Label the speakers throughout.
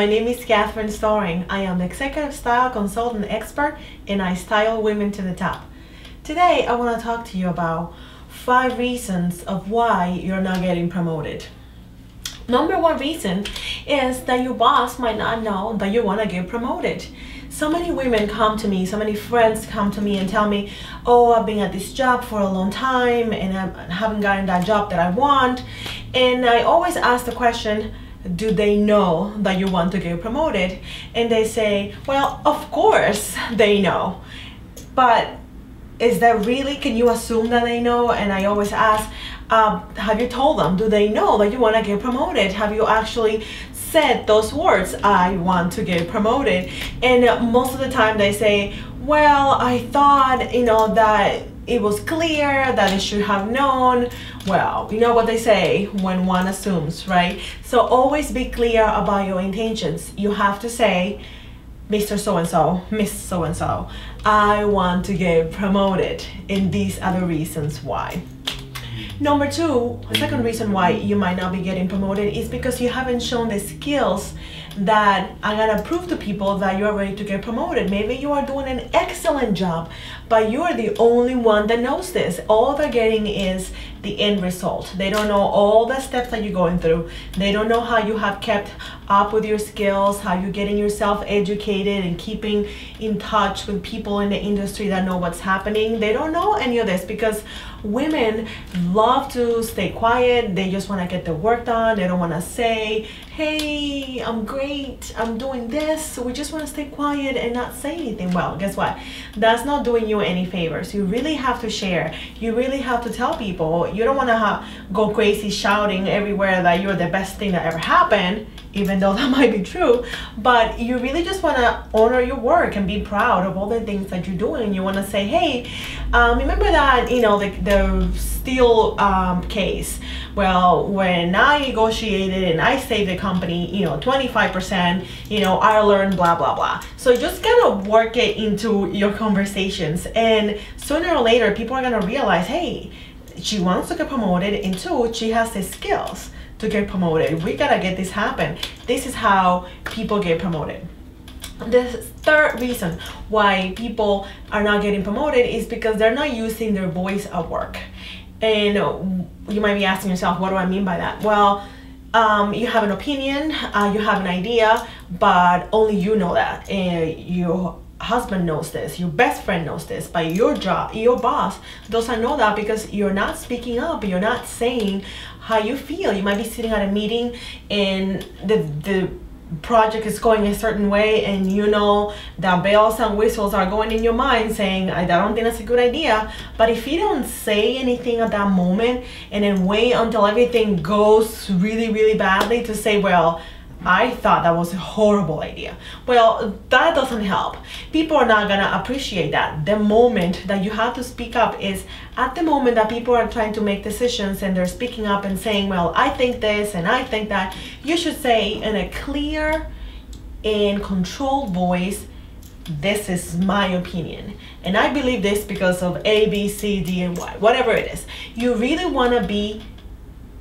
Speaker 1: my name is Catherine Storing. I am the Executive Style Consultant Expert and I style women to the top. Today I want to talk to you about 5 reasons of why you're not getting promoted. Number 1 reason is that your boss might not know that you want to get promoted. So many women come to me, so many friends come to me and tell me, oh, I've been at this job for a long time and I haven't gotten that job that I want. And I always ask the question, do they know that you want to get promoted? And they say, well, of course they know. But is that really, can you assume that they know? And I always ask, have you told them, do they know that you want to get promoted? Have you actually said those words, I want to get promoted? And most of the time they say, well, I thought, that it was clear that I should have known. Well, you know what they say when one assumes, right? So always be clear about your intentions. You have to say, Mr. So-and-so, Miss So-and-so, I want to get promoted, and these are the reasons why. Number 2, the second reason why you might not be getting promoted is because you haven't shown the skills that are gonna prove to people that you are ready to get promoted. Maybe you are doing an excellent job, but you are the only one that knows this. All they're getting is the end result. They don't know all the steps that you're going through. They don't know how you have kept up with your skills, how you're getting yourself educated and keeping in touch with people in the industry that know what's happening. They don't know any of this because women love to stay quiet. They just want to get the work done. They don't want to say, hey, I'm great, I'm doing this. So we just want to stay quiet and not say anything. Well, guess what? That's not doing you any favors. You really have to share. You really have to tell people. You don't want to go crazy shouting everywhere that you're the best thing that ever happened, even though that might be true. But you really just want to honor your work and be proud of all the things that you're doing. You want to say, hey, remember that, the steel case? Well, when I negotiated and I saved the company, 25%, I learned blah, blah, blah. So just kind of work it into your conversations. And sooner or later, people are going to realize, hey, she wants to get promoted, and 2, she has the skills to get promoted. We gotta get this happen. This is how people get promoted. The third reason why people are not getting promoted is because they're not using their voice at work. And you might be asking yourself, what do I mean by that? Well, you have an opinion, you have an idea, but only you know that. Your husband knows this, your best friend knows this, but your boss doesn't know that because you're not speaking up, you're not saying how you feel. You might be sitting at a meeting and the project is going a certain way, and that bells and whistles are going in your mind saying, I don't think that's a good idea. But if you don't say anything at that moment and then wait until everything goes really, really badly to say, well, I thought that was a horrible idea. Well, that doesn't help. People are not gonna appreciate that. The moment that you have to speak up is at the moment that people are trying to make decisions and they're speaking up and saying, well, I think this and I think that. You should say in a clear and controlled voice, this is my opinion. And I believe this because of A, B, C, D, and Y, whatever it is. You really wanna be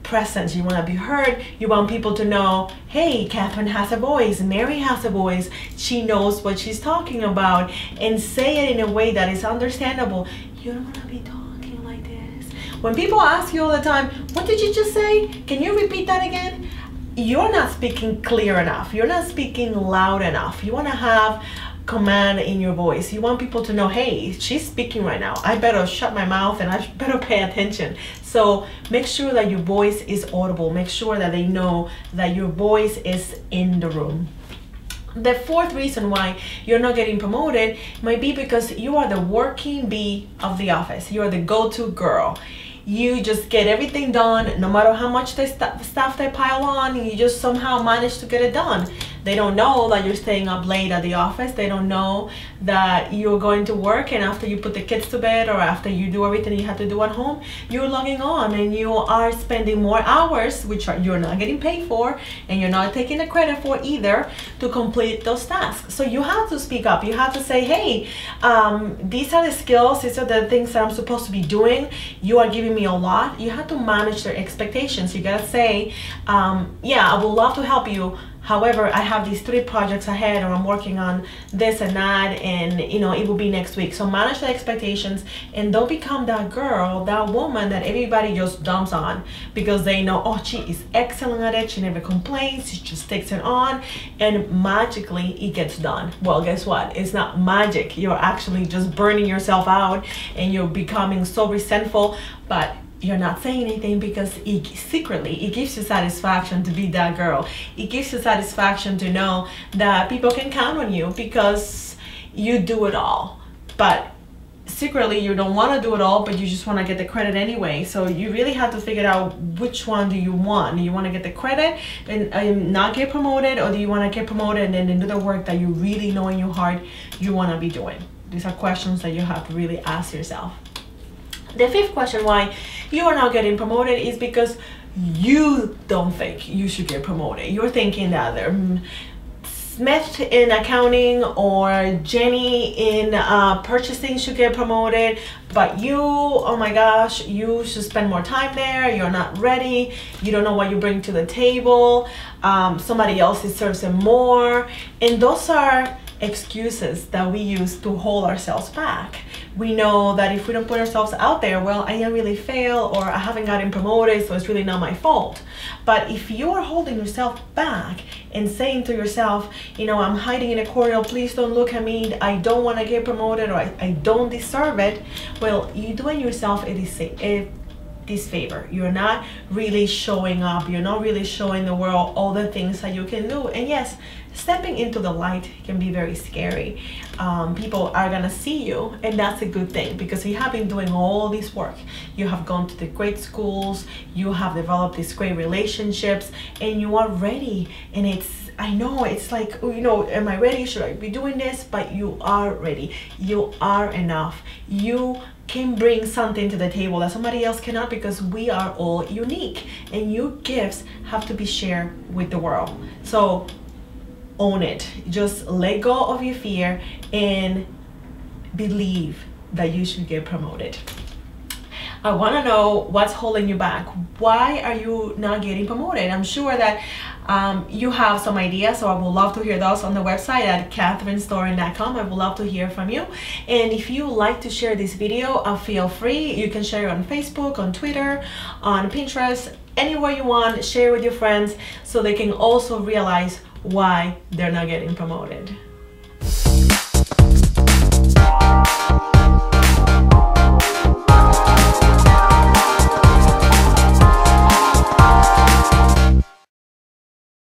Speaker 1: present, you want to be heard, you want people to know, hey, Catherine has a voice, Mary has a voice, she knows what she's talking about, and say it in a way that is understandable. You don't want to be talking like this. When people ask you all the time, what did you just say? Can you repeat that again? You're not speaking clear enough. You're not speaking loud enough. You want to have command in your voice. You want people to know, hey, she's speaking right now. I better shut my mouth and I better pay attention. So make sure that your voice is audible. Make sure that they know that your voice is in the room. The 4th reason why you're not getting promoted might be because you are the working bee of the office. You are the go-to girl. You just get everything done, no matter how much stuff they pile on, you just somehow manage to get it done. They don't know that you're staying up late at the office. They don't know that you're going to work, and after you put the kids to bed or after you do everything you have to do at home, you're logging on and you are spending more hours, which you're not getting paid for, and you're not taking the credit for either, to complete those tasks. So you have to speak up. You have to say, hey, these are the skills, these are the things that I'm supposed to be doing. You are giving me a lot. You have to manage their expectations. You gotta say, yeah, I would love to help you, However, I have these 3 projects ahead, or I'm working on this and that, and it will be next week. So manage the expectations and don't become that girl, that woman that everybody just dumps on because they know, oh, she is excellent at it, she never complains, she just takes it on, and magically it gets done. Well, guess what? It's not magic. You're actually just burning yourself out and you're becoming so resentful, but you're not saying anything because secretly it gives you satisfaction to be that girl. It gives you satisfaction to know that people can count on you because you do it all. But secretly you don't want to do it all, but you just want to get the credit anyway. So you really have to figure out which one do you want. Do you want to get the credit and not get promoted, or do you want to get promoted and then do the work that you really know in your heart you want to be doing? These are questions that you have to really ask yourself. The 5th question why you are not getting promoted is because you don't think you should get promoted. You're thinking that Smith in accounting or Jenny in purchasing should get promoted, but you, oh my gosh, you should spend more time there. You're not ready. You don't know what you bring to the table. Somebody else deserves it more. And those are excuses that we use to hold ourselves back. We know that if we don't put ourselves out there, well, I didn't really fail, or I haven't gotten promoted, so it's really not my fault. But if you are holding yourself back and saying to yourself, I'm hiding in a corner, please don't look at me, I don't want to get promoted, or I don't deserve it, well, you're doing yourself a disfavor. You're not really showing up. You're not really showing the world all the things that you can do. And yes, stepping into the light can be very scary. People are gonna see you, and that's a good thing because you have been doing all this work. You have gone to the great schools, you have developed these great relationships, and you are ready. And I know it's like, am I ready? Should I be doing this? But you are ready. You are enough. You can bring something to the table that somebody else cannot, because we are all unique and your gifts have to be shared with the world. So own it. Just let go of your fear and believe that you should get promoted. I want to know what's holding you back. Why are you not getting promoted? I'm sure that you have some ideas, so I would love to hear those on the website at katherinestoring.com. I would love to hear from you. And if you like to share this video, feel free. You can share it on Facebook, on Twitter, on Pinterest, anywhere you want. Share with your friends so they can also realize why they're not getting promoted.